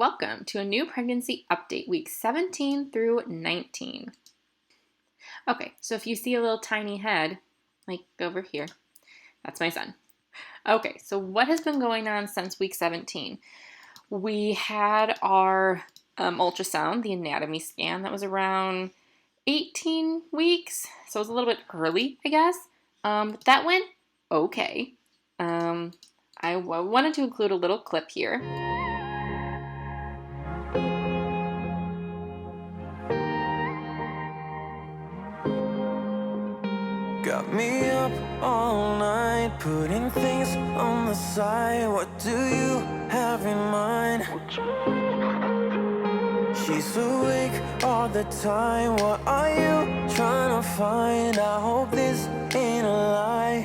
welcome to a new pregnancy update, week 17 through 19. Okay, so if you see a little tiny head, like over here, that's my son. Okay, so what has been going on since week 17? We had our ultrasound, the anatomy scan, that was around 18 weeks, so it was a little bit early, I guess. But that went okay. I wanted to include a little clip here. Got me up all night, putting things on the side. What do you have in mind? She's awake all the time. What are you trying to find? I hope this ain't a lie,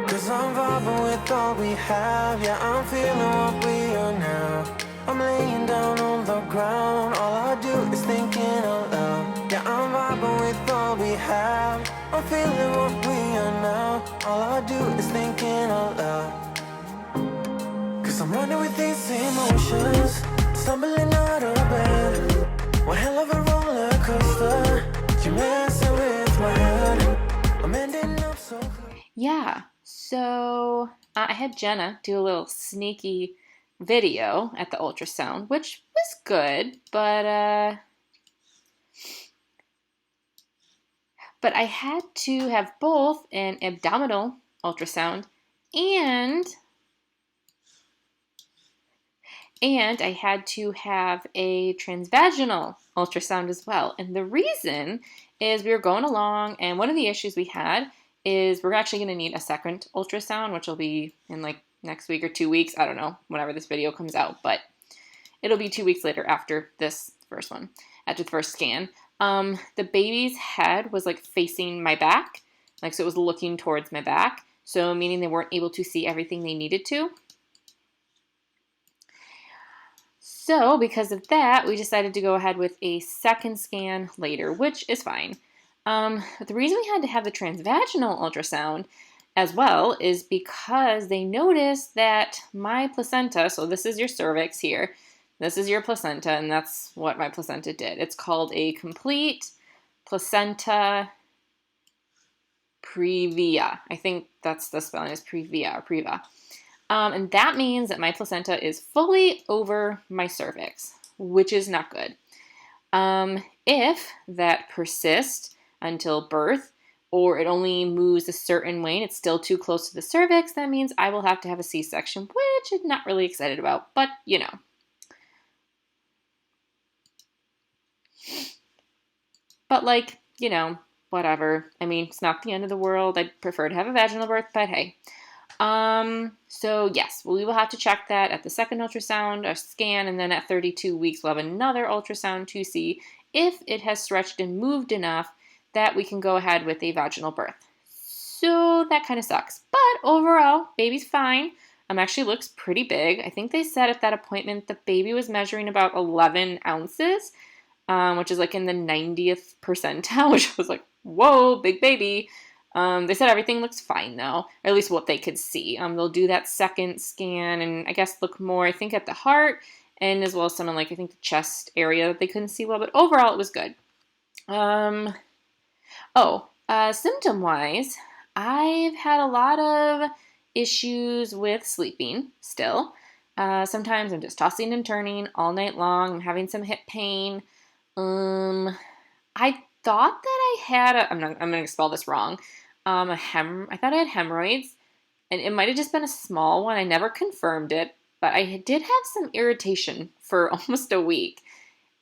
'cause I'm vibing with all we have. Yeah, I'm feeling what we are now. I'm laying down on the ground. All I do is thinking out loud. Yeah, I'm vibing with all we have. I'm feeling what we are now. All I do is thinking out loud. 'Cause I'm running with these emotions, stumbling out of bed. One hell of a roller coaster. You're messing with my head. I'm ending up so good. Yeah, so I had Jenna do a little sneaky video at the ultrasound, which was good, but I had to have both an abdominal ultrasound and I had to have a transvaginal ultrasound as well. And the reason is we were going along, and one of the issues we had is we're actually going to need a second ultrasound, which will be in like next week or 2 weeks. I don't know, whenever this video comes out, but it'll be 2 weeks later after this first one, after the first scan. The baby's head was like facing my back, like so it was looking towards my back, so meaning they weren't able to see everything they needed to. So because of that, we decided to go ahead with a second scan later, which is fine. But the reason we had to have the transvaginal ultrasound as well is because they noticed that my placenta, so this is your cervix here, this is your placenta, and that's what my placenta did. It's called a complete placenta previa. I think that's the spelling, is previa or preva. And that means that my placenta is fully over my cervix, which is not good. If that persists until birth, or it only moves a certain way and it's still too close to the cervix, that means I will have to have a C-section, which I'm not really excited about, but you know. But like, you know, whatever. I mean, it's not the end of the world. I'd prefer to have a vaginal birth, but hey. So yes, we will have to check that at the second ultrasound, a scan, and then at 32 weeks we'll have another ultrasound to see if it has stretched and moved enough that we can go ahead with a vaginal birth. So that kind of sucks. But overall, baby's fine. Actually looks pretty big. I think they said at that appointment the baby was measuring about 11 ounces, which is like in the 90th percentile, which was like, whoa, big baby. They said everything looks fine though, or at least what they could see. They'll do that second scan and I guess look more, I think, at the heart and as well as some of like, I think the chest area that they couldn't see well, but overall it was good. Symptom-wise, I've had a lot of issues with sleeping still. Sometimes I'm just tossing and turning all night long. I'm having some hip pain. I thought that I had I'm going to spell this wrong. I thought I had hemorrhoids, and it might have just been a small one. I never confirmed it, but I did have some irritation for almost a week,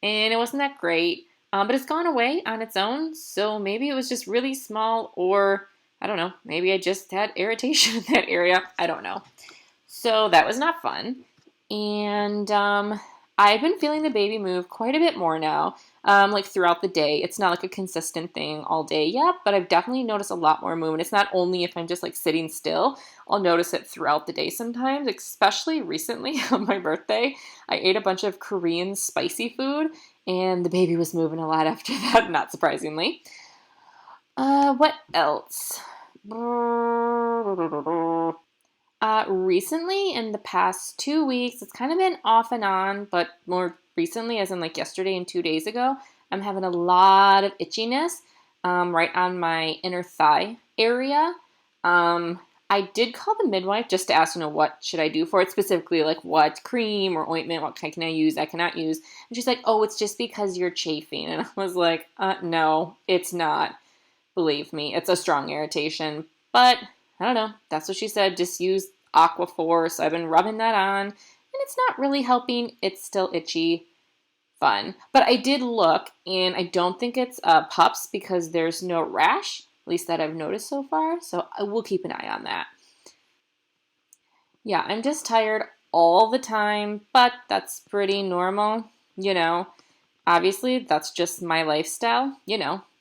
and it wasn't that great. But it's gone away on its own, so maybe it was just really small, or I don't know, maybe I just had irritation in that area. I don't know. So that was not fun. And I've been feeling the baby move quite a bit more now, like throughout the day. It's not like a consistent thing all day yet, but I've definitely noticed a lot more movement. It's not only if I'm just like sitting still, I'll notice it throughout the day sometimes, especially recently on my birthday. I ate a bunch of Korean spicy food, and the baby was moving a lot after that, not surprisingly. What else? Recently, in the past 2 weeks, it's kind of been off and on, but more recently, as in like yesterday and 2 days ago, I'm having a lot of itchiness right on my inner thigh area. I did call the midwife just to ask, what should I do for it specifically, like what cream or ointment, what can I use, I cannot use. And she's like, oh, it's just because you're chafing. And I was like, no, it's not. Believe me, it's a strong irritation. But I don't know. That's what she said. Just use Aquaphor. So I've been rubbing that on. And it's not really helping. It's still itchy. Fun. But I did look, and I don't think it's pups because there's no rash, at least that I've noticed so far. So I will keep an eye on that. Yeah, I'm just tired all the time, but that's pretty normal. Obviously, that's just my lifestyle,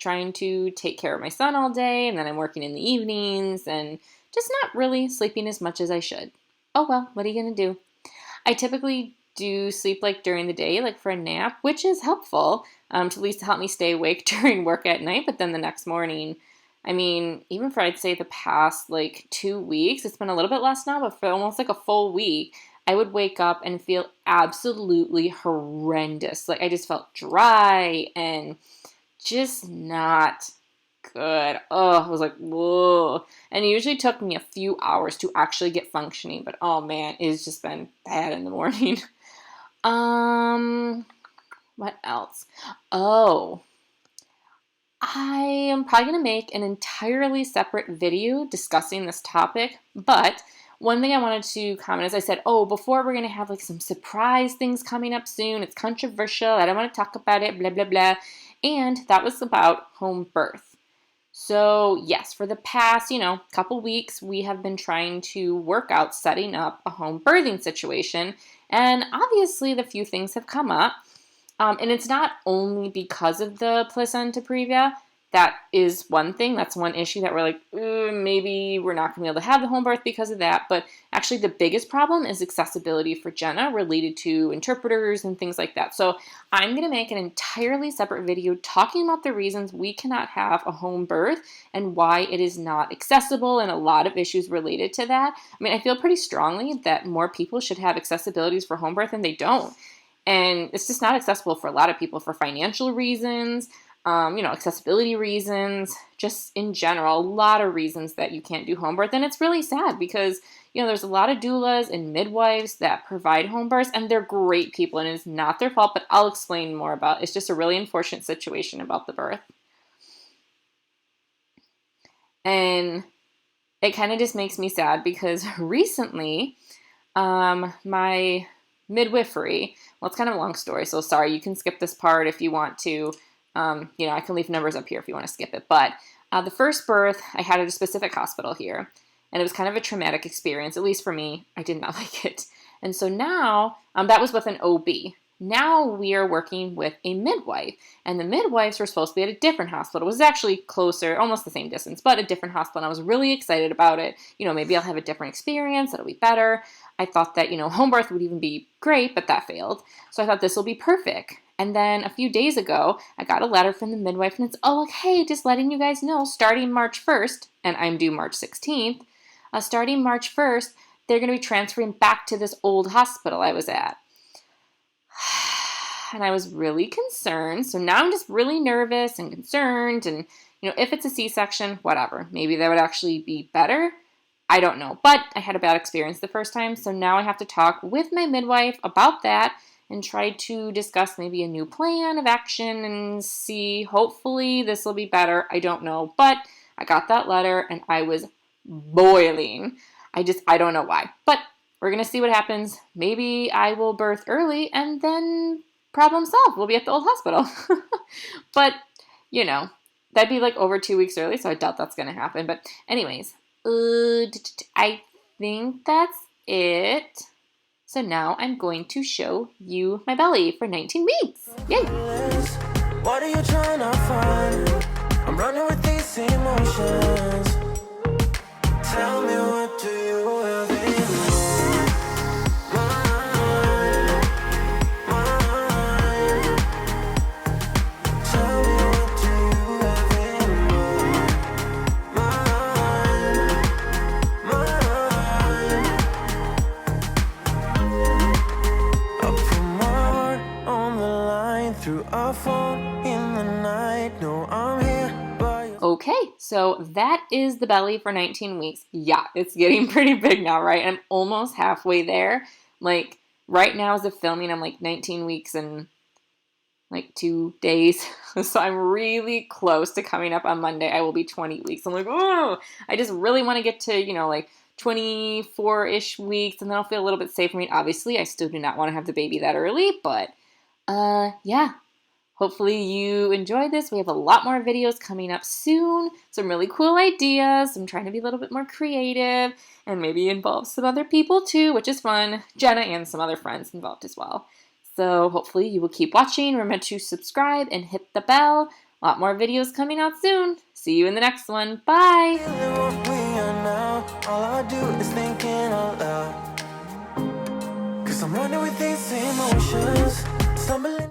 trying to take care of my son all day, and then I'm working in the evenings, and just not really sleeping as much as I should. Oh well, what are you going to do? I typically do sleep like during the day, like for a nap, which is helpful to at least help me stay awake during work at night, but then the next morning, even for I'd say the past like 2 weeks, it's been a little bit less now, but for almost like a full week, I would wake up and feel absolutely horrendous. Like I just felt dry and just not good. Oh, I was like, whoa. And it usually took me a few hours to actually get functioning, but oh man, it's just been bad in the morning. What else? Oh, I am probably going to make an entirely separate video discussing this topic, but one thing I wanted to comment is I said, before we're going to have like some surprise things coming up soon. It's controversial. I don't want to talk about it, blah, blah, blah. And that was about home birth. So yes, for the past, couple weeks, we have been trying to work out setting up a home birthing situation. And obviously the few things have come up. And it's not only because of the placenta previa. That is one thing. That's one issue that we're like, maybe we're not going to be able to have the home birth because of that. But actually the biggest problem is accessibility for Jenna related to interpreters and things like that. So I'm going to make an entirely separate video talking about the reasons we cannot have a home birth and why it is not accessible and a lot of issues related to that. I feel pretty strongly that more people should have accessibilities for home birth and they don't. And it's just not accessible for a lot of people for financial reasons, accessibility reasons, just in general, a lot of reasons that you can't do home birth. And it's really sad because, there's a lot of doulas and midwives that provide home births and they're great people and it's not their fault, but I'll explain more about it. It's just a really unfortunate situation about the birth. And it kind of just makes me sad because recently, my midwifery, well, it's kind of a long story, so sorry, you can skip this part if you want to. I can leave numbers up here if you want to skip it. But the first birth I had at a specific hospital here, and it was kind of a traumatic experience, at least for me. I did not like it. And so now, that was with an OB. Now we are working with a midwife, and the midwives were supposed to be at a different hospital. It was actually closer, almost the same distance, but a different hospital, and I was really excited about it. Maybe I'll have a different experience, it'll be better. I thought that, home birth would even be great, but that failed. So I thought this will be perfect. And then a few days ago, I got a letter from the midwife, and it's, hey, just letting you guys know, starting March 1st, and I'm due March 16th, starting March 1st, they're going to be transferring back to this old hospital I was at. And I was really concerned. So now I'm just really nervous and concerned. And, if it's a C-section, whatever. Maybe that would actually be better. I don't know. But I had a bad experience the first time. So now I have to talk with my midwife about that and try to discuss maybe a new plan of action and see, hopefully this will be better. I don't know. But I got that letter and I was boiling. I don't know why. But we're going to see what happens. Maybe I will birth early and then problem solved. We'll be at the old hospital. But, that'd be like over 2 weeks early, so I doubt that's going to happen. But anyways, I think that's it. So now I'm going to show you my belly for 19 weeks. Yay! What are you trying to find? I'm running with these emotions. Tell me, what do you have in mind? Tell me, what do you have in mind? Okay, so that is the belly for 19 weeks. Yeah, it's getting pretty big now, right? I'm almost halfway there. Like, right now as of filming, I'm like 19 weeks and like 2 days. So I'm really close to coming up on Monday. I will be 20 weeks. I'm like, oh, I just really want to get to, like 24-ish weeks, and then I'll feel a little bit safe. I mean, obviously, I still do not want to have the baby that early, but yeah. Hopefully you enjoyed this. We have a lot more videos coming up soon. Some really cool ideas. I'm trying to be a little bit more creative and maybe involve some other people too, which is fun. Jenna and some other friends involved as well. So hopefully you will keep watching. Remember to subscribe and hit the bell. A lot more videos coming out soon. See you in the next one. Bye. All I do is thinking out loud. 'Cause I'm running with these emotions, stumbling.